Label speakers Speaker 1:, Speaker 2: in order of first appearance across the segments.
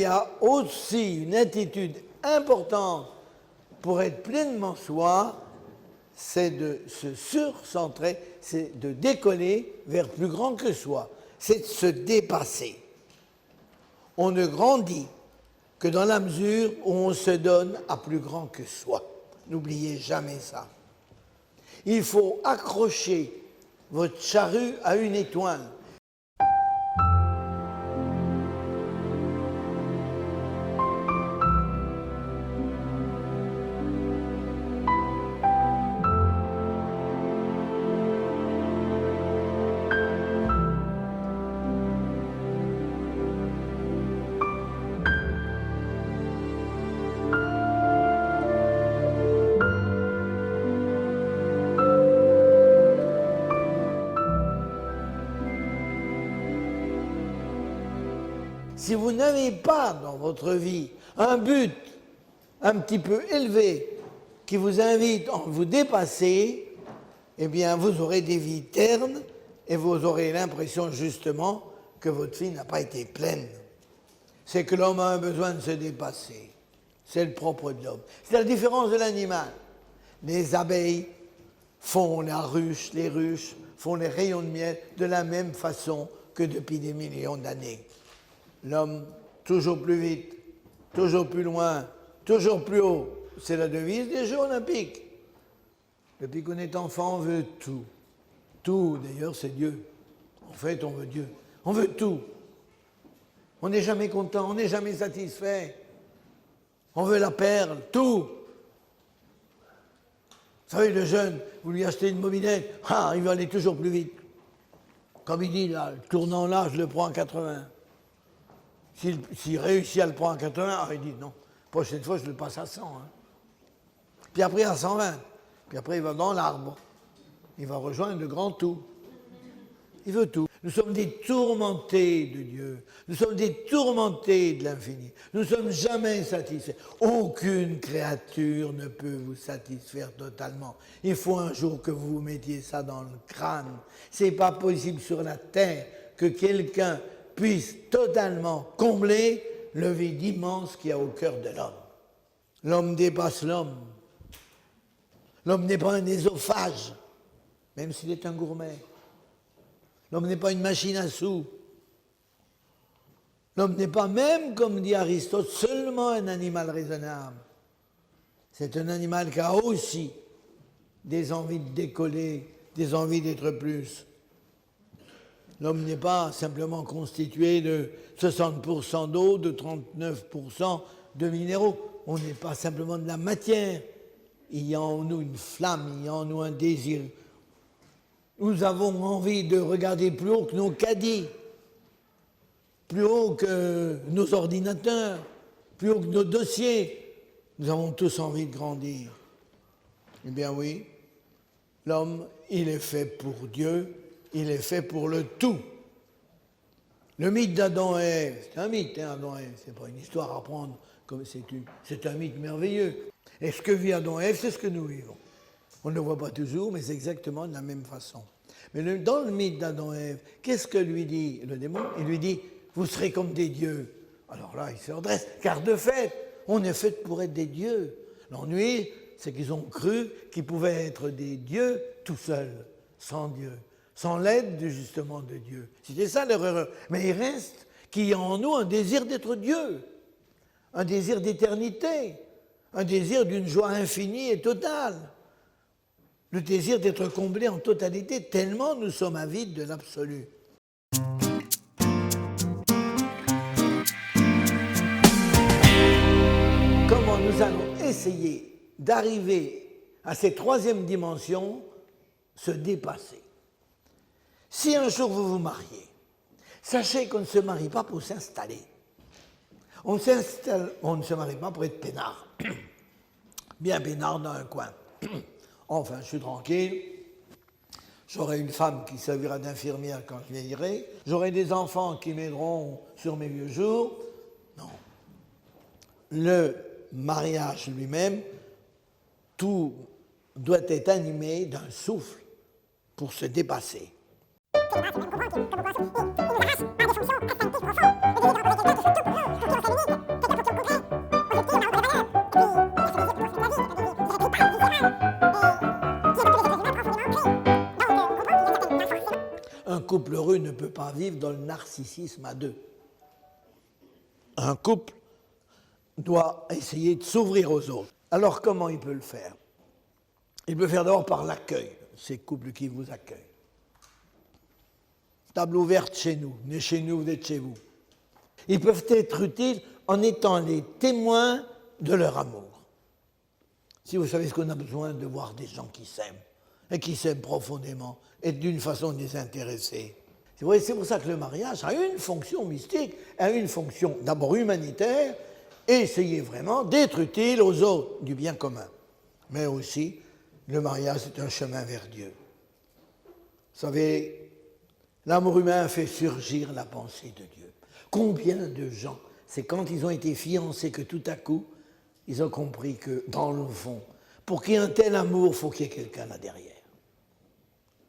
Speaker 1: y a aussi une attitude importante pour être pleinement soi, c'est de se surcentrer, c'est de décoller vers plus grand que soi, c'est de se dépasser. On ne grandit que dans la mesure où on se donne à plus grand que soi. N'oubliez jamais ça. Il faut accrocher votre charrue à une étoile. Si vous n'avez pas dans votre vie un but un petit peu élevé qui vous invite à vous dépasser, eh bien vous aurez des vies ternes et vous aurez l'impression justement que votre vie n'a pas été pleine. C'est que l'homme a un besoin de se dépasser. C'est le propre de l'homme. C'est la différence de l'animal. Les abeilles font la ruche, les ruches font les rayons de miel de la même façon que depuis des millions d'années. L'homme, toujours plus vite, toujours plus loin, toujours plus haut. C'est la devise des Jeux olympiques. Depuis qu'on est enfant, on veut tout. Tout, d'ailleurs, c'est Dieu. En fait, on veut Dieu. On veut tout. On n'est jamais content, on n'est jamais satisfait. On veut la perle, tout. Vous savez, le jeune, vous lui achetez une mobilette, il va aller toujours plus vite. Comme il dit, là, le tournant là, je le prends à 80. S'il réussit à le prendre à 80, il dit non, prochaine fois je le passe à 100. Puis après à 120. Puis après il va dans l'arbre. Il va rejoindre le grand tout. Il veut tout. Nous sommes des tourmentés de Dieu. Nous sommes des tourmentés de l'infini. Nous ne sommes jamais satisfaits. Aucune créature ne peut vous satisfaire totalement. Il faut un jour que vous vous mettiez ça dans le crâne. Ce n'est pas possible sur la terre que quelqu'un puisse totalement combler le vide immense qu'il y a au cœur de l'homme. L'homme dépasse l'homme. L'homme n'est pas un œsophage, même s'il est un gourmet. L'homme n'est pas une machine à sous. L'homme n'est pas même, comme dit Aristote, seulement un animal raisonnable. C'est un animal qui a aussi des envies de décoller, des envies d'être plus. L'homme n'est pas simplement constitué de 60% d'eau, de 39% de minéraux. On n'est pas simplement de la matière. Il y a en nous une flamme, il y a en nous un désir. Nous avons envie de regarder plus haut que nos caddies, plus haut que nos ordinateurs, plus haut que nos dossiers. Nous avons tous envie de grandir. Eh bien oui, l'homme, il est fait pour Dieu. Il est fait pour le tout. Le mythe d'Adam et Ève, c'est un mythe, Adam et Ève, c'est pas une histoire à prendre comme c'est un mythe merveilleux. Et ce que vit Adam et Ève, c'est ce que nous vivons. On ne le voit pas toujours, mais c'est exactement de la même façon. Mais dans le mythe d'Adam et Ève, qu'est-ce que lui dit le démon? Il lui dit, vous serez comme des dieux. Alors là, il se redresse, car de fait, on est fait pour être des dieux. L'ennui, c'est qu'ils ont cru qu'ils pouvaient être des dieux tout seuls, sans Dieu. Sans l'aide justement de Dieu. C'était ça leur erreur. Mais il reste qu'il y a en nous un désir d'être Dieu, un désir d'éternité, un désir d'une joie infinie et totale, le désir d'être comblé en totalité, tellement nous sommes avides de l'absolu. Comment nous allons essayer d'arriver à cette troisième dimension, se dépasser. Si un jour vous vous mariez, sachez qu'on ne se marie pas pour s'installer. On ne se marie pas pour être peinard. Bien peinard dans un coin. Enfin, je suis tranquille. J'aurai une femme qui servira d'infirmière quand je vieillirai. J'aurai des enfants qui m'aideront sur mes vieux jours. Non. Le mariage lui-même, tout doit être animé d'un souffle pour se dépasser. couple heureux ne peut pas vivre dans le narcissisme à deux. Un couple doit essayer de s'ouvrir aux autres. Alors comment il peut le faire? Il peut le faire d'abord par l'accueil, ces couples qui vous accueillent. Table ouverte chez nous, venez chez nous, vous êtes chez vous. Ils peuvent être utiles en étant les témoins de leur amour. Si vous savez ce qu'on a besoin de voir des gens qui s'aiment, et qui s'aiment profondément, et d'une façon désintéressée. Vous voyez, c'est pour ça que le mariage a une fonction mystique, a une fonction d'abord humanitaire, et essayer vraiment d'être utile aux autres, du bien commun. Mais aussi, le mariage est un chemin vers Dieu. Vous savez, l'amour humain fait surgir la pensée de Dieu. Combien de gens, c'est quand ils ont été fiancés que tout à coup, ils ont compris que, dans le fond, pour qu'il y ait un tel amour, il faut qu'il y ait quelqu'un là derrière.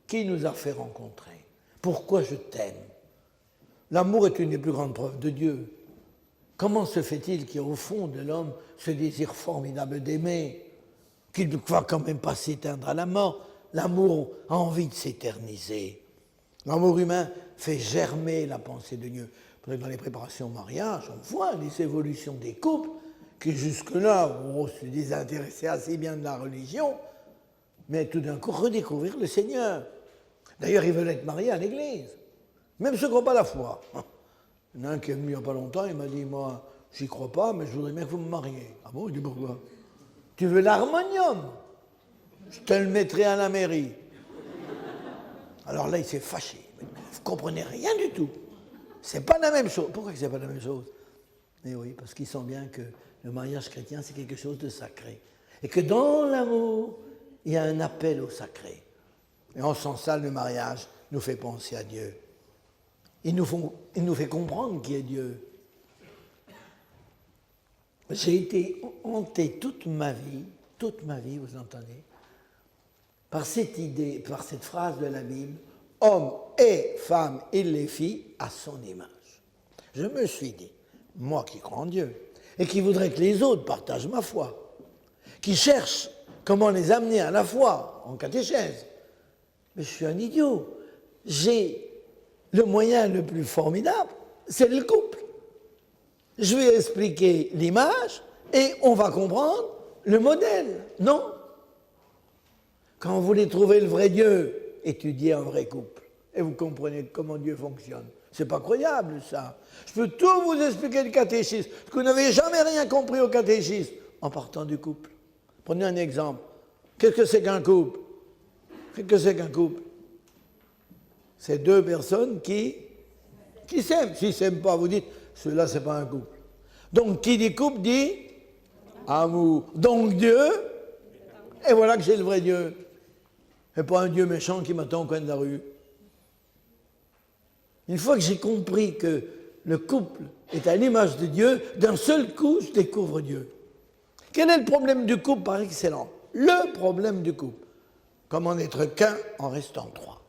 Speaker 1: Qui nous a fait rencontrer? Pourquoi je t'aime? L'amour est une des plus grandes preuves de Dieu. Comment se fait-il qu'il y ait au fond de l'homme ce désir formidable d'aimer, qu'il ne va quand même pas s'éteindre à la mort? L'amour a envie de s'éterniser. L'amour humain fait germer la pensée de Dieu. Dans les préparations au mariage, on voit les évolutions des couples qui jusque-là on se désintéressait assez bien de la religion, mais tout d'un coup redécouvrir le Seigneur. D'ailleurs, ils veulent être mariés à l'église, même ceux qui n'ont pas la foi. Il y en a un qui est venu il n'y a pas longtemps, il m'a dit, moi, j'y crois pas, mais je voudrais bien que vous me mariez. Ah bon? Je dis, pourquoi? Tu veux l'harmonium? Je te le mettrai à la mairie. Alors là, il s'est fâché. Vous ne comprenez rien du tout. C'est pas la même chose. Pourquoi c'est pas la même chose? Eh oui, parce qu'ils sentent bien que le mariage chrétien, c'est quelque chose de sacré. Et que dans l'amour, il y a un appel au sacré. Et en ce sens-là, le mariage nous fait penser à Dieu. Il nous fait comprendre qui est Dieu. J'ai été hanté toute ma vie, vous entendez, par cette idée, par cette phrase de la Bible, homme et femme, il les fit à son image. Je me suis dit, moi qui crois en Dieu, et qui voudrais que les autres partagent ma foi, qui cherche comment les amener à la foi en catéchèse, mais je suis un idiot. J'ai le moyen le plus formidable, c'est le couple. Je vais expliquer l'image et on va comprendre le modèle, non? Quand vous voulez trouver le vrai Dieu, étudiez un vrai couple et vous comprenez comment Dieu fonctionne. C'est pas croyable, ça. Je peux tout vous expliquer le catéchisme, parce que vous n'avez jamais rien compris au catéchisme, en partant du couple. Prenez un exemple. Qu'est-ce que c'est qu'un couple? Qu'est-ce que c'est qu'un couple? C'est deux personnes qui s'aiment. S'ils ne s'aiment pas, vous dites, celui-là, c'est pas un couple. Donc, qui dit couple dit amour. Donc, Dieu, et voilà que j'ai le vrai Dieu. Et pas un Dieu méchant qui m'attend au coin de la rue. Une fois que j'ai compris que le couple est à l'image de Dieu, d'un seul coup, je découvre Dieu. Quel est le problème du couple par excellence? Le problème du couple. Comment n'être qu'un en restant trois?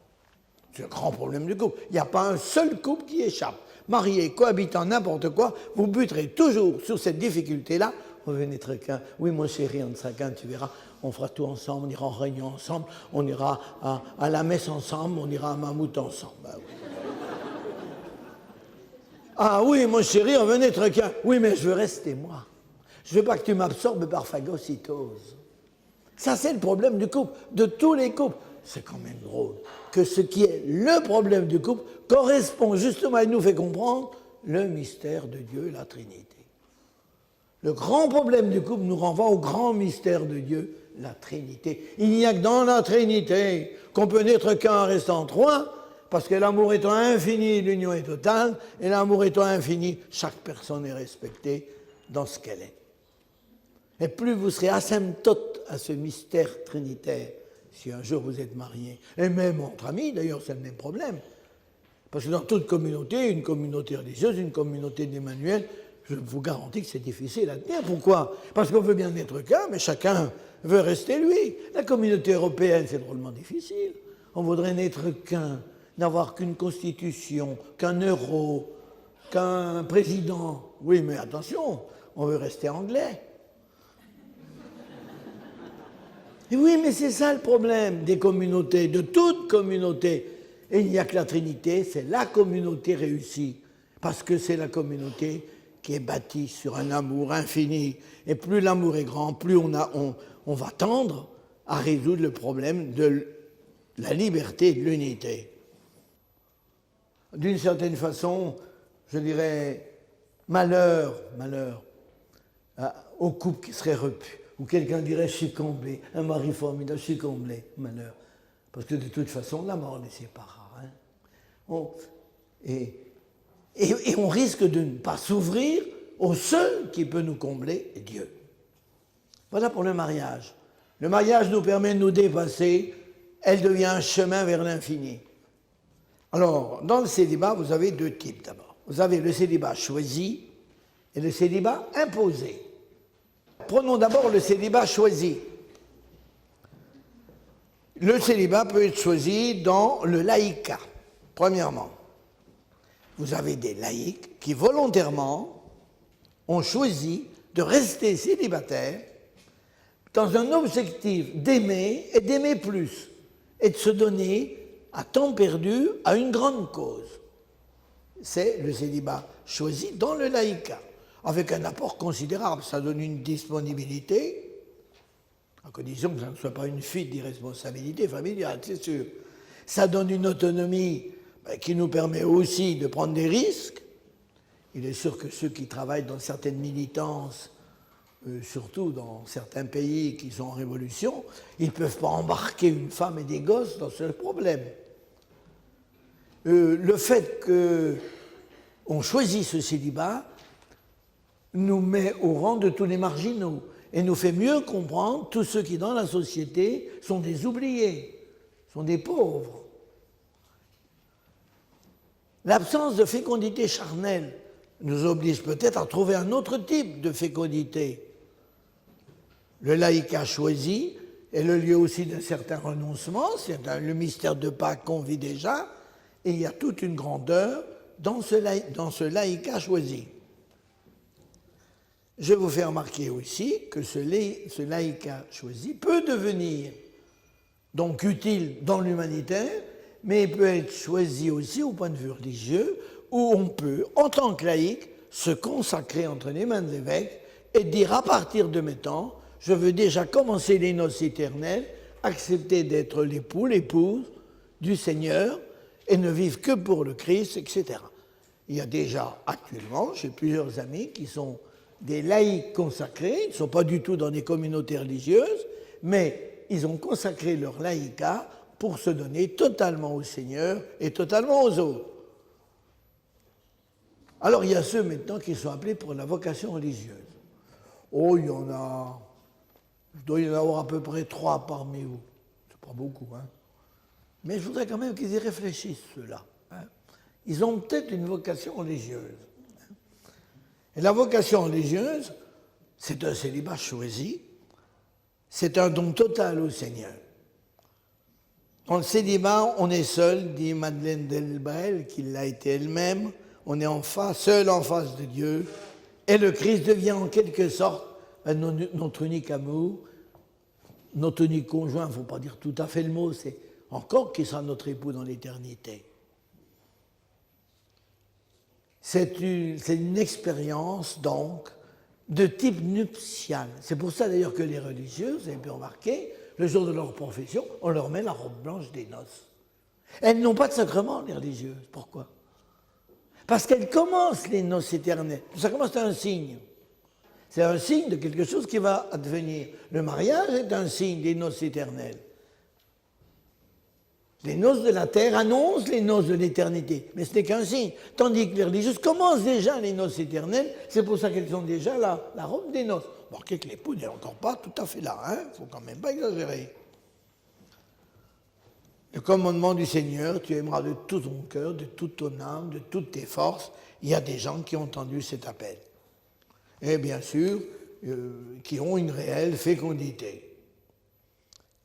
Speaker 1: C'est le grand problème du couple. Il n'y a pas un seul couple qui échappe. Marié, cohabitant, n'importe quoi, vous buterez toujours sur cette difficulté-là. On veut n'être qu'un. Oui, mon chéri, on ne sera qu'un, tu verras. On fera tout ensemble, on ira en réunion ensemble, on ira à la messe ensemble, on ira à Mammouth ensemble. Ben oui. Ah oui, mon chéri, on veut n'être qu'un. Oui, mais je veux rester moi. Je ne veux pas que tu m'absorbes par phagocytose. Ça, c'est le problème du couple, de tous les couples. C'est quand même drôle que ce qui est le problème du couple correspond justement et nous fait comprendre le mystère de Dieu, la Trinité. Le grand problème du couple nous renvoie au grand mystère de Dieu, la Trinité. Il n'y a que dans la Trinité qu'on peut n'être qu'un en restant trois, parce que l'amour étant infini, l'union est totale, et l'amour étant infini, chaque personne est respectée dans ce qu'elle est. Et plus vous serez asymptote à ce mystère trinitaire, si un jour vous êtes marié, et même entre amis, d'ailleurs c'est le même problème, parce que dans toute communauté, une communauté religieuse, une communauté d'Emmanuel, je vous garantis que c'est difficile à tenir. Pourquoi? Parce qu'on veut bien n'être qu'un, mais chacun veut rester lui. La communauté européenne, c'est drôlement difficile. On voudrait n'être qu'un, n'avoir qu'une constitution, qu'un euro, qu'un président. Oui, mais attention, on veut rester anglais. Et oui, mais c'est ça le problème des communautés, de toute communauté. Et il n'y a que la Trinité, c'est la communauté réussie, parce que c'est la communauté qui est bâtie sur un amour infini. Et plus l'amour est grand, plus on va tendre à résoudre le problème de la liberté et de l'unité. D'une certaine façon, je dirais, malheur au couple qui serait repu. Ou quelqu'un dirait, je suis comblé, un mari formidable, je suis comblé, malheur. Parce que de toute façon, la mort les séparera. Hein. Et on risque de ne pas s'ouvrir au seul qui peut nous combler, Dieu. Voilà pour le mariage. Le mariage nous permet de nous dépasser, elle devient un chemin vers l'infini. Alors, dans le célibat, vous avez deux types d'abord. Vous avez le célibat choisi et le célibat imposé. Prenons d'abord le célibat choisi. Le célibat peut être choisi dans le laïcat, premièrement. Vous avez des laïcs qui volontairement ont choisi de rester célibataires dans un objectif d'aimer et d'aimer plus et de se donner à temps perdu à une grande cause. C'est le célibat choisi dans le laïcat, avec un apport considérable. Ça donne une disponibilité, à condition que ça ne soit pas une fuite d'irresponsabilité familiale, c'est sûr. Ça donne une autonomie qui nous permet aussi de prendre des risques. Il est sûr que ceux qui travaillent dans certaines militances, surtout dans certains pays qui sont en révolution, ils ne peuvent pas embarquer une femme et des gosses dans ce problème. Le fait qu'on choisit ce célibat nous met au rang de tous les marginaux et nous fait mieux comprendre tous ceux qui, dans la société, sont des oubliés, sont des pauvres. L'absence de fécondité charnelle nous oblige peut-être à trouver un autre type de fécondité. Le laïcat choisi est le lieu aussi d'un certain renoncement, c'est le mystère de Pâques qu'on vit déjà, et il y a toute une grandeur dans ce laïcat choisi. Je vous fais remarquer aussi que ce laïcat choisi peut devenir donc utile dans l'humanitaire, mais il peut être choisi aussi au point de vue religieux, où on peut, en tant que laïc, se consacrer entre les mains de l'évêque et dire à partir de mes temps, je veux déjà commencer les noces éternelles, accepter d'être l'époux, l'épouse du Seigneur et ne vivre que pour le Christ, etc. Il y a déjà actuellement, j'ai plusieurs amis qui sont des laïcs consacrés, ils ne sont pas du tout dans des communautés religieuses, mais ils ont consacré leur laïcat pour se donner totalement au Seigneur et totalement aux autres. Alors il y a ceux maintenant qui sont appelés pour la vocation religieuse. Oh, il doit y en avoir à peu près 3 parmi vous. C'est pas beaucoup, hein. Mais je voudrais quand même qu'ils y réfléchissent, ceux-là. Hein. Ils ont peut-être une vocation religieuse. Et la vocation religieuse, c'est un célibat choisi, c'est un don total au Seigneur. Dans le célibat, on est seul, dit Madeleine Delbrel, qui l'a été elle-même, on est seul en face de Dieu, et le Christ devient en quelque sorte notre unique amour, notre unique conjoint, il ne faut pas dire tout à fait le mot, c'est encore qui sera notre époux dans l'éternité. C'est une expérience, donc, de type nuptial. C'est pour ça, d'ailleurs, que les religieuses, vous avez pu remarquer, le jour de leur profession, on leur met la robe blanche des noces. Elles n'ont pas de sacrement, les religieuses. Pourquoi? Parce qu'elles commencent les noces éternelles. Ça commence par un signe. C'est un signe de quelque chose qui va advenir. Le mariage est un signe des noces éternelles. Les noces de la terre annoncent les noces de l'éternité, mais ce n'est qu'un signe. Tandis que les religieuses commencent déjà les noces éternelles, c'est pour ça qu'elles ont déjà la robe des noces. Remarquez que l'époux n'est encore pas tout à fait là, il ne faut quand même pas exagérer. Le commandement du Seigneur, tu aimeras de tout ton cœur, de toute ton âme, de toutes tes forces. Il y a des gens qui ont entendu cet appel. Et bien sûr, qui ont une réelle fécondité.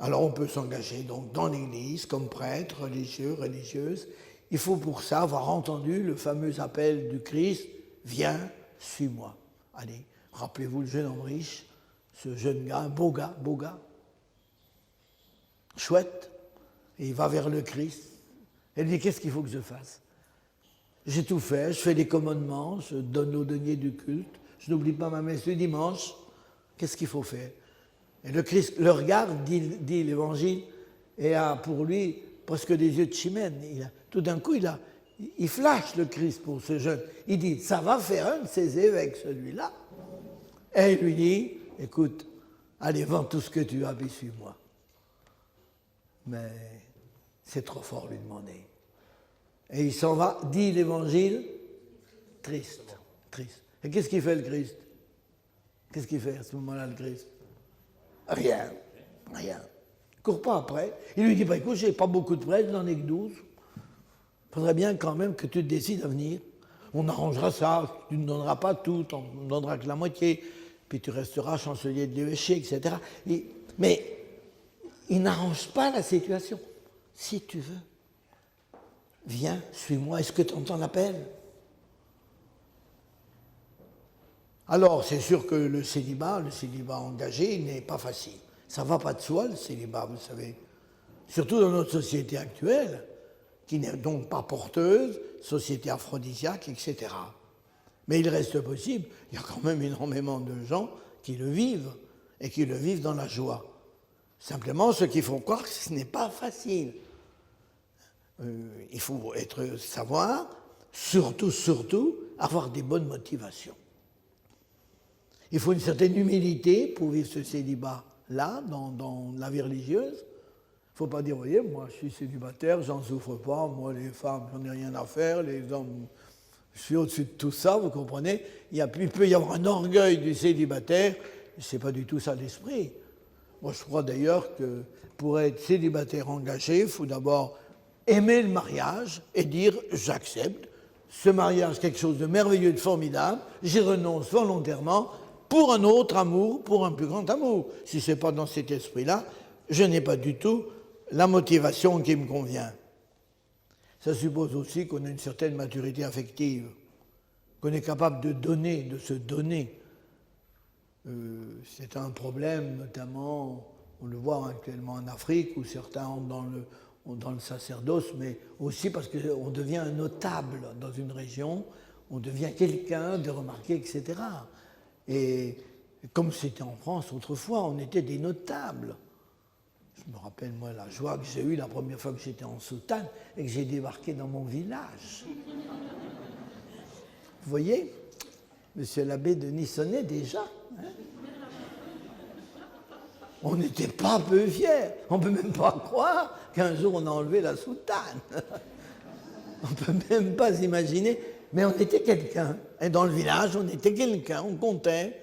Speaker 1: Alors on peut s'engager donc dans l'Église comme prêtre, religieux, religieuse. Il faut pour ça avoir entendu le fameux appel du Christ, viens, suis-moi. Allez, rappelez-vous le jeune homme riche, ce jeune gars, beau gars, chouette, et il va vers le Christ. Elle dit, qu'est-ce qu'il faut que je fasse? J'ai tout fait, je fais les commandements, je donne aux deniers du culte, je n'oublie pas ma messe le dimanche. Qu'est-ce qu'il faut faire? Et le Christ le regarde, dit l'Évangile, et a pour lui presque des yeux de chimène. Tout d'un coup, il flash le Christ pour ce jeune. Il dit, ça va faire un de ces évêques, celui-là. Et il lui dit, écoute, allez, vends tout ce que tu as, puis suis-moi. Mais c'est trop fort lui demander. Et il s'en va, dit l'Évangile, triste. Et qu'est-ce qu'il fait le Christ? Qu'est-ce qu'il fait à ce moment-là, le Christ? Rien. Il ne court pas après. Il lui dit, bah, écoute, j'ai pas beaucoup de prêtres, je n'en ai que 12. Il faudrait bien quand même que tu te décides à venir. On arrangera ça, tu ne donneras pas tout, on ne donnera que la moitié, puis tu resteras chancelier de l'évêché, etc. Mais il n'arrange pas la situation. Si tu veux, viens, suis-moi, est-ce que tu entends l'appel? Alors, c'est sûr que le célibat engagé n'est pas facile. Ça ne va pas de soi, le célibat, vous savez. Surtout dans notre société actuelle, qui n'est donc pas porteuse, société aphrodisiaque, etc. Mais il reste possible, il y a quand même énormément de gens qui le vivent, et qui le vivent dans la joie. Simplement, ce qu'il faut croire, que ce n'est pas facile. Il faut savoir, surtout, avoir des bonnes motivations. Il faut une certaine humilité pour vivre ce célibat-là, dans la vie religieuse. Il ne faut pas dire, voyez, moi je suis célibataire, j'en souffre pas, moi les femmes, j'en ai rien à faire, les hommes, je suis au-dessus de tout ça, vous comprenez? Il peut y avoir un orgueil du célibataire, ce n'est pas du tout ça l'esprit. Moi je crois d'ailleurs que pour être célibataire engagé, il faut d'abord aimer le mariage et dire, j'accepte, ce mariage quelque chose de merveilleux, de formidable, j'y renonce volontairement pour un autre amour, pour un plus grand amour. Si ce n'est pas dans cet esprit-là, je n'ai pas du tout la motivation qui me convient. Ça suppose aussi qu'on a une certaine maturité affective, qu'on est capable de donner, de se donner. C'est un problème, notamment, on le voit actuellement en Afrique, où certains entrent dans le sacerdoce, mais aussi parce qu'on devient un notable dans une région, on devient quelqu'un de remarqué, etc. Et comme c'était en France autrefois, on était des notables. Je me rappelle, moi, la joie que j'ai eue la première fois que j'étais en soutane et que j'ai débarqué dans mon village. Vous voyez, monsieur l'abbé de Nissonnet, déjà, hein, on n'était pas peu fiers. On ne peut même pas croire qu'un jour on a enlevé la soutane. On ne peut même pas s'imaginer. Mais on était quelqu'un. Et dans le village, on était quelqu'un, on comptait.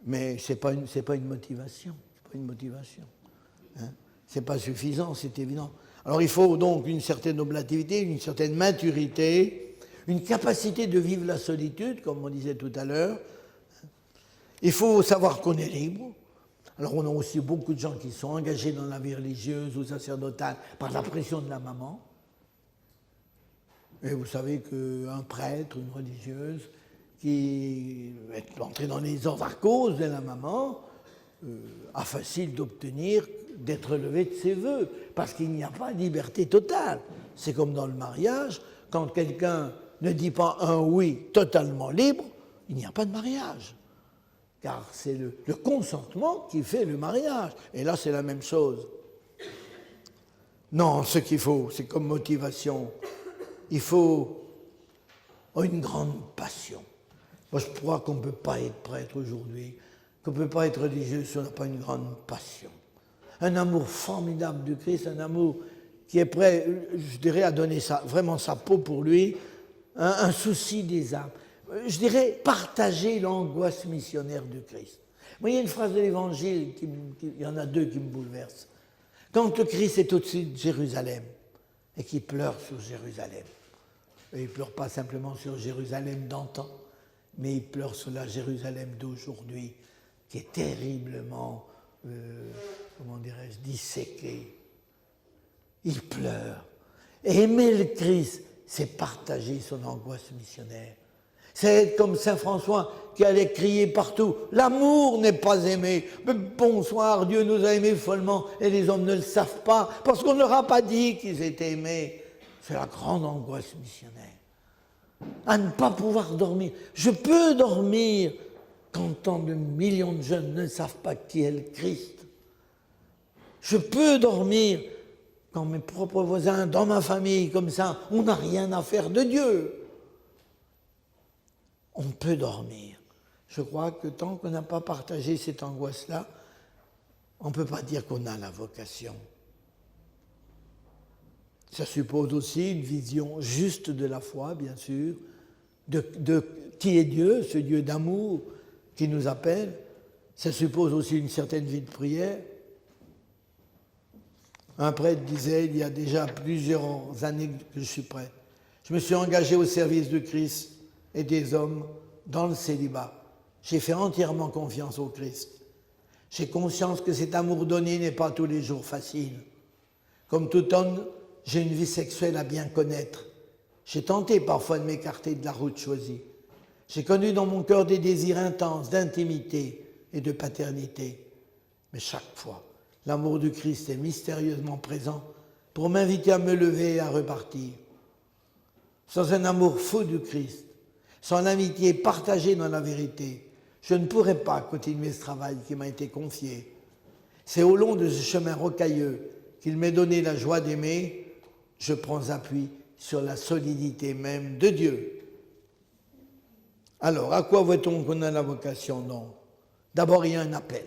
Speaker 1: Mais ce n'est pas une motivation. C'est pas une motivation. Hein? Ce n'est pas suffisant, c'est évident. Alors il faut donc une certaine oblativité, une certaine maturité, une capacité de vivre la solitude, comme on disait tout à l'heure. Il faut savoir qu'on est libre. Alors on a aussi beaucoup de gens qui sont engagés dans la vie religieuse ou sacerdotale par la pression de la maman. Et vous savez qu'un prêtre, une religieuse, qui est entré dans les ordres à cause de la maman, a facile d'obtenir d'être relevé de ses vœux, parce qu'il n'y a pas de liberté totale. C'est comme dans le mariage, quand quelqu'un ne dit pas un oui totalement libre, il n'y a pas de mariage. Car c'est le consentement qui fait le mariage. Et là, c'est la même chose. Non, ce qu'il faut, c'est comme motivation, il faut une grande passion. Moi, je crois qu'on ne peut pas être prêtre aujourd'hui, qu'on ne peut pas être religieux si on n'a pas une grande passion. Un amour formidable du Christ, un amour qui est prêt, je dirais, à donner vraiment sa peau pour lui, un souci des âmes. Je dirais, partager l'angoisse missionnaire du Christ. Moi, il y a une phrase de l'Évangile, il y en a deux qui me bouleversent. Quand le Christ est au-dessus de Jérusalem et qu'il pleure sur Jérusalem, et il ne pleure pas simplement sur Jérusalem d'antan, mais il pleure sur la Jérusalem d'aujourd'hui, qui est terriblement, comment dirais-je, disséquée. Il pleure. Et aimer le Christ, c'est partager son angoisse missionnaire. C'est être comme Saint François qui allait crier partout « L'amour n'est pas aimé. Mais bonsoir, Dieu nous a aimés follement et les hommes ne le savent pas parce qu'on ne leur a pas dit qu'ils étaient aimés. » C'est la grande angoisse missionnaire. À ne pas pouvoir dormir. Je peux dormir quand tant de millions de jeunes ne savent pas qui est le Christ. Je peux dormir quand mes propres voisins, dans ma famille, comme ça, on n'a rien à faire de Dieu. On peut dormir. Je crois que tant qu'on n'a pas partagé cette angoisse-là, on ne peut pas dire qu'on a la vocation. Ça suppose aussi une vision juste de la foi, bien sûr, de qui est Dieu, ce Dieu d'amour qui nous appelle. Ça suppose aussi une certaine vie de prière. Un prêtre disait, il y a déjà plusieurs années que je suis prêtre, je me suis engagé au service de Christ et des hommes dans le célibat. J'ai fait entièrement confiance au Christ. J'ai conscience que cet amour donné n'est pas tous les jours facile. Comme tout homme, j'ai une vie sexuelle à bien connaître. J'ai tenté parfois de m'écarter de la route choisie. J'ai connu dans mon cœur des désirs intenses d'intimité et de paternité. Mais chaque fois, l'amour du Christ est mystérieusement présent pour m'inviter à me lever et à repartir. Sans un amour fou du Christ, sans l'amitié partagée dans la vérité, je ne pourrais pas continuer ce travail qui m'a été confié. C'est au long de ce chemin rocailleux qu'il m'est donné la joie d'aimer. Je prends appui sur la solidité même de Dieu. Alors, à quoi voit-on qu'on a la vocation? Non. D'abord, il y a un appel.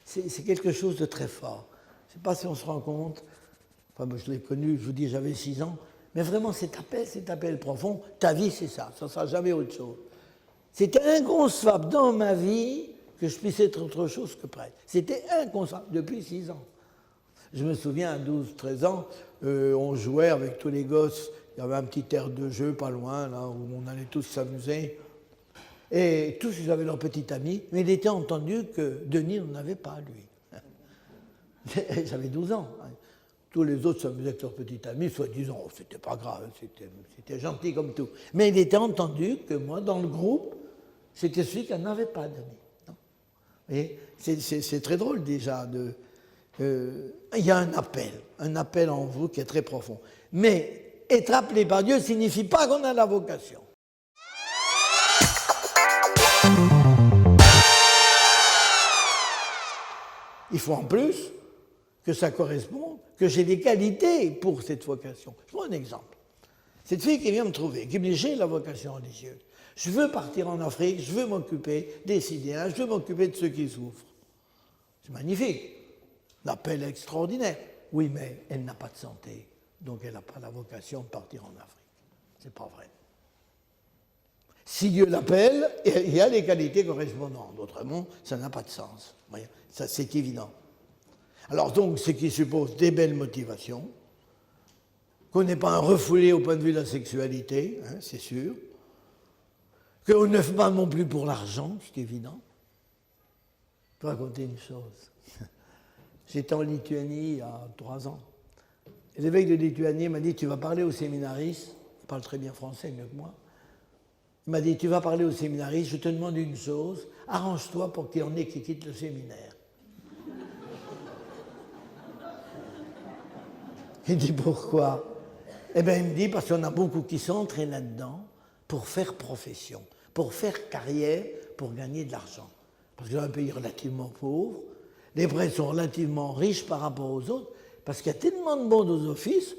Speaker 1: C'est quelque chose de très fort. Je ne sais pas si on se rend compte. Enfin, moi, je l'ai connu, je vous dis, j'avais 6 ans. Mais vraiment, cet appel profond, ta vie, c'est ça. Ça ne sera jamais autre chose. C'était inconcevable dans ma vie que je puisse être autre chose que prêtre. C'était inconcevable depuis 6 ans. Je me souviens, à 12-13 ans, on jouait avec tous les gosses. Il y avait un petit aire de jeu pas loin, là, où on allait tous s'amuser. Et tous, ils avaient leur petit ami, mais il était entendu que Denis n'en avait pas, lui. J'avais 12 ans. Tous les autres s'amusaient avec leur petit ami, soi-disant, oh, c'était pas grave, c'était gentil comme tout. Mais il était entendu que moi, dans le groupe, c'était celui qui n'avait pas d'amis. Et c'est très drôle déjà. Il y a un appel en vous qui est très profond. Mais être appelé par Dieu ne signifie pas qu'on a la vocation. Il faut en plus que ça corresponde, que j'ai des qualités pour cette vocation. Je prends un exemple. Cette fille qui vient me trouver, qui me dit, j'ai la vocation religieuse. Je veux partir en Afrique, je veux m'occuper des Sidéens, je veux m'occuper de ceux qui souffrent. C'est magnifique. L'appel est extraordinaire. Oui, mais elle n'a pas de santé, donc elle n'a pas la vocation de partir en Afrique. C'est pas vrai. Si Dieu l'appelle, il y a les qualités correspondantes. Autrement, ça n'a pas de sens. Ça, c'est évident. Alors donc, ce qui suppose des belles motivations, qu'on n'est pas un refoulé au point de vue de la sexualité, hein, c'est sûr, qu'on ne fait pas non plus pour l'argent, c'est évident. Je peux raconter une chose. J'étais en Lituanie il y a 3 ans. Et l'évêque de Lituanie m'a dit, tu vas parler aux séminaristes, il parle très bien français, mieux que moi. Il m'a dit, tu vas parler aux séminaristes, je te demande une chose, arrange-toi pour qu'il y en ait qui quittent le séminaire. Il dit, pourquoi? Eh bien, il me dit, parce qu'il y en a beaucoup qui sont entrés là-dedans pour faire profession, pour faire carrière, pour gagner de l'argent. Parce que dans un pays relativement pauvre, les prêtres sont relativement riches par rapport aux autres, parce qu'il y a tellement de monde aux offices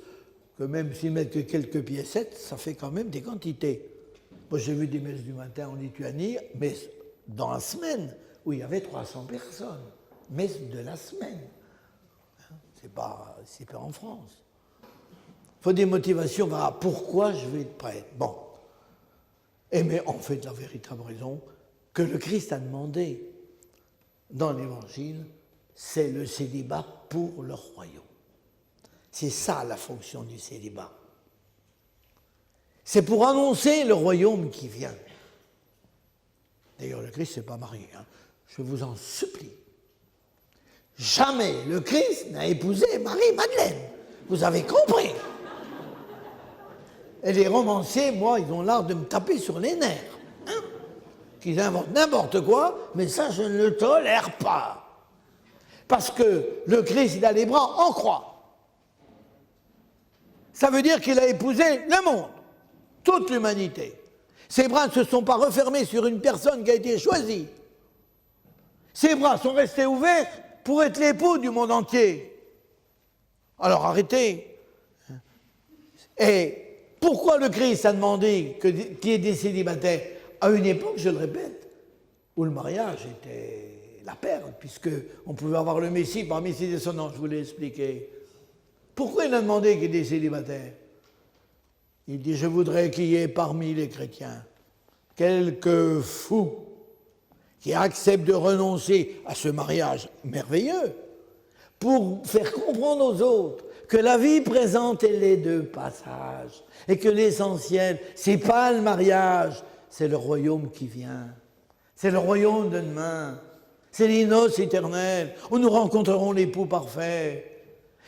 Speaker 1: que même s'ils mettent que quelques piécettes, ça fait quand même des quantités. Moi, j'ai vu des messes du matin en Lituanie, mais dans la semaine, où il y avait 300 personnes. Messe de la semaine. C'est pas en France. Il faut des motivations. Voilà, pourquoi je vais être prêtre? Bon. Mais en fait, la véritable raison que le Christ a demandé dans l'Évangile, c'est le célibat pour le royaume. C'est ça la fonction du célibat. C'est pour annoncer le royaume qui vient. D'ailleurs, le Christ ne s'est pas marié. Hein. Je vous en supplie. Jamais le Christ n'a épousé Marie-Madeleine. Vous avez compris. Et les romanciers, moi, ils ont l'art de me taper sur les nerfs. Hein, qu'ils inventent n'importe quoi, mais ça, je ne le tolère pas. Parce que le Christ, il a les bras en croix. Ça veut dire qu'il a épousé le monde, toute l'humanité. Ses bras ne se sont pas refermés sur une personne qui a été choisie. Ses bras sont restés ouverts pour être l'époux du monde entier. Alors arrêtez. Et pourquoi le Christ a demandé qu'il y ait des célibataires à une époque, je le répète, où le mariage était la perle, puisqu'on pouvait avoir le Messie parmi ses descendants, je vous l'ai expliqué. Pourquoi il a demandé qu'il y ait des célibataires? Il dit, je voudrais qu'il y ait parmi les chrétiens quelques fous qui acceptent de renoncer à ce mariage merveilleux pour faire comprendre aux autres que la vie présente est les deux passages et que l'essentiel, c'est pas le mariage, c'est le royaume qui vient. C'est le royaume de demain. C'est les noces éternelles où nous rencontrerons l'époux parfait.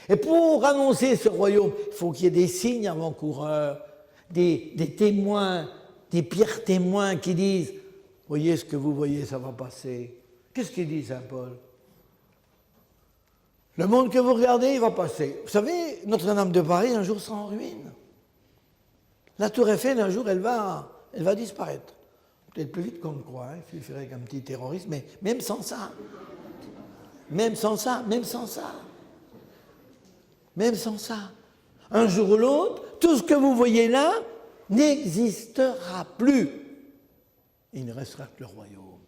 Speaker 1: Et pour annoncer ce royaume, il faut qu'il y ait des signes avant-coureurs, des témoins, des pires témoins qui disent « Voyez ce que vous voyez, ça va passer ». Qu'est-ce qu'il dit Saint Paul? Le monde que vous regardez, il va passer. Vous savez, Notre-Dame de Paris, un jour, sera en ruine. La Tour Eiffel, un jour, elle va disparaître. Peut-être plus vite qu'on le croit, hein. Il suffirait qu'un petit terroriste, mais même sans ça. Même sans ça. Un jour ou l'autre, tout ce que vous voyez là n'existera plus. Il ne restera que le royaume.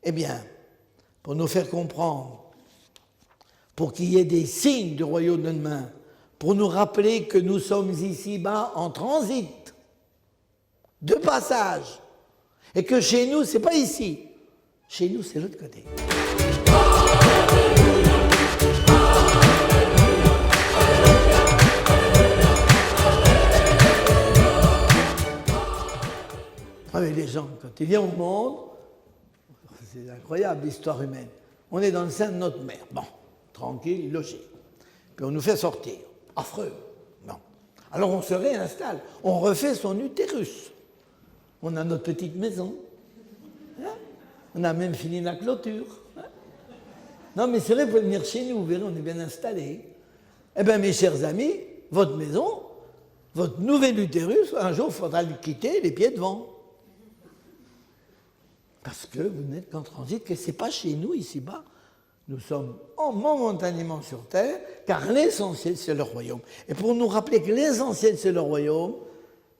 Speaker 1: Eh bien, pour nous faire comprendre, pour qu'il y ait des signes du royaume de demain, pour nous rappeler que nous sommes ici-bas en transit, de passage, et que chez nous, c'est pas ici, chez nous, c'est l'autre côté. Avec les gens, quand ils viennent au monde, c'est incroyable l'histoire humaine. On est dans le sein de notre mère, bon, tranquille, logé. Puis on nous fait sortir, affreux. Bon. Alors on se réinstalle, on refait son utérus. On a notre petite maison. Hein? On a même fini la clôture. Hein? Non mais c'est vrai, vous pouvez venir chez nous, vous verrez, on est bien installés. Eh bien mes chers amis, votre maison, votre nouvel utérus, un jour il faudra le quitter les pieds devant. Parce que vous n'êtes qu'en transit, que ce n'est pas chez nous, ici-bas. Nous sommes momentanément sur terre, car l'essentiel, c'est le royaume. Et pour nous rappeler que l'essentiel, c'est le royaume,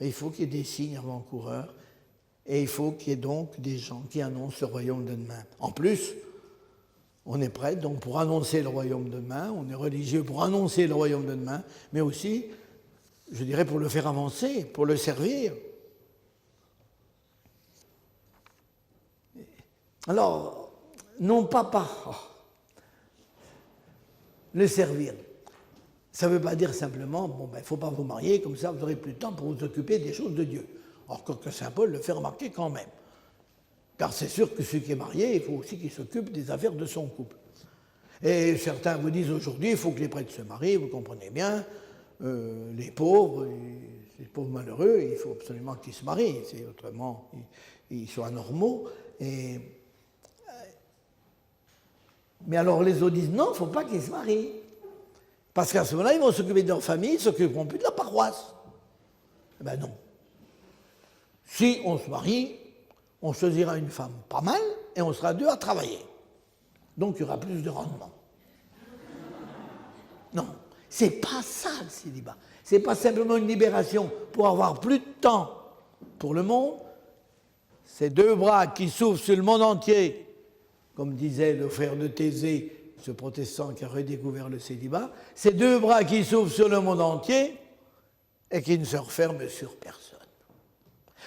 Speaker 1: il faut qu'il y ait des signes avant-coureurs, et il faut qu'il y ait donc des gens qui annoncent le royaume de demain. En plus, on est prêt donc pour annoncer le royaume de demain, on est religieux pour annoncer le royaume de demain, mais aussi, je dirais, pour le faire avancer, pour le servir. Alors, non pas par le servir. Ça ne veut pas dire simplement, bon, ben, il ne faut pas vous marier, comme ça vous n'aurez plus de temps pour vous occuper des choses de Dieu. Or que Saint Paul le fait remarquer quand même. Car c'est sûr que celui qui est marié, il faut aussi qu'il s'occupe des affaires de son couple. Et certains vous disent aujourd'hui, il faut que les prêtres se marient, vous comprenez bien, les pauvres malheureux, il faut absolument qu'ils se marient, autrement ils sont anormaux. Mais alors les autres disent non, il ne faut pas qu'ils se marient. Parce qu'à ce moment-là, ils vont s'occuper de leur famille, ils ne s'occuperont plus de la paroisse. Eh bien non. Si on se marie, on choisira une femme pas mal et on sera deux à travailler. Donc il y aura plus de rendement. Non, c'est pas ça le célibat. C'est pas simplement une libération pour avoir plus de temps pour le monde. Ces deux bras qui s'ouvrent sur le monde entier, comme disait le frère de Thésée, ce protestant qui a redécouvert le célibat, ces deux bras qui s'ouvrent sur le monde entier et qui ne se referment sur personne.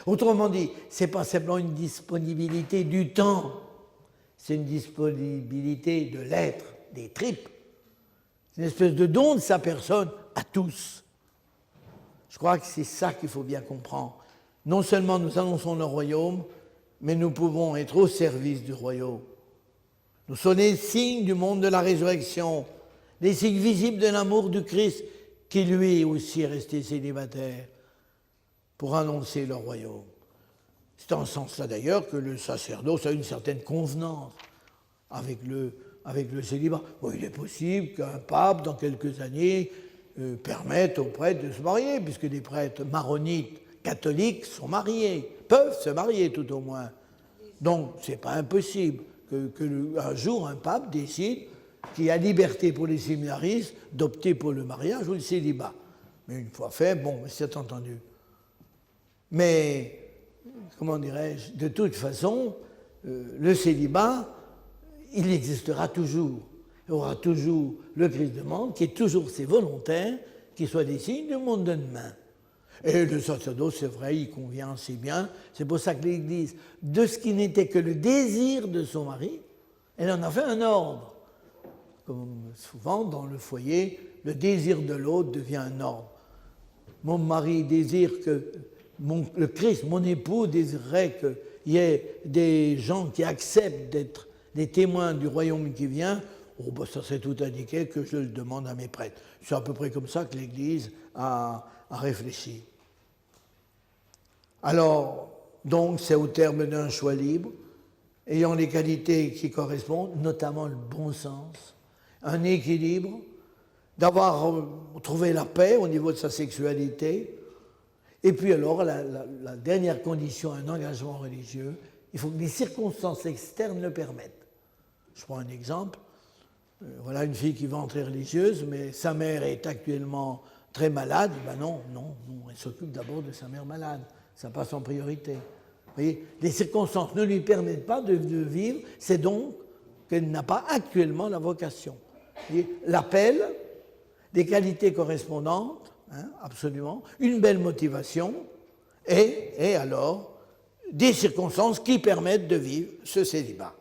Speaker 1: Autrement dit, ce n'est pas simplement une disponibilité du temps, c'est une disponibilité de l'être, des tripes. C'est une espèce de don de sa personne à tous. Je crois que c'est ça qu'il faut bien comprendre. Non seulement nous annonçons le royaume, mais nous pouvons être au service du royaume. Nous sommes les signes du monde de la résurrection, les signes visibles de l'amour du Christ, qui lui aussi est resté célibataire, pour annoncer le royaume. C'est en ce sens-là d'ailleurs que le sacerdoce a une certaine convenance avec le célibat. Bon, il est possible qu'un pape, dans quelques années, permettent aux prêtres de se marier, puisque les prêtres maronites catholiques sont mariés, peuvent se marier tout au moins. Donc, ce n'est pas impossible qu'un jour, un pape décide qu'il y a liberté pour les séminaristes d'opter pour le mariage ou le célibat. Mais une fois fait, bon, c'est entendu. Mais, comment dirais-je, de toute façon, le célibat, il existera toujours. Il y aura toujours le Christ demande, qui est toujours ses volontaires, qui soient des signes du monde de demain. Et le sacerdoce, c'est vrai, il convient assez bien. C'est pour ça que l'Église, de ce qui n'était que le désir de son mari, elle en a fait un ordre. Comme souvent, dans le foyer, le désir de l'autre devient un ordre. Mon mari désire que, le Christ, mon époux, désirerait qu'il y ait des gens qui acceptent d'être des témoins du royaume qui vient. Oh, ben ça serait tout indiqué que je le demande à mes prêtres. C'est à peu près comme ça que l'Église a réfléchi. Alors, donc, c'est au terme d'un choix libre, ayant les qualités qui correspondent, notamment le bon sens, un équilibre, d'avoir trouvé la paix au niveau de sa sexualité, et puis alors, la dernière condition, un engagement religieux, il faut que les circonstances externes le permettent. Je prends un exemple. Voilà une fille qui veut entrer religieuse, mais sa mère est actuellement très malade. Ben non, elle s'occupe d'abord de sa mère malade. Ça passe en priorité. Vous voyez, les circonstances ne lui permettent pas de vivre, c'est donc qu'elle n'a pas actuellement la vocation. L'appel, des qualités correspondantes, absolument, une belle motivation, et alors des circonstances qui permettent de vivre ce célibat.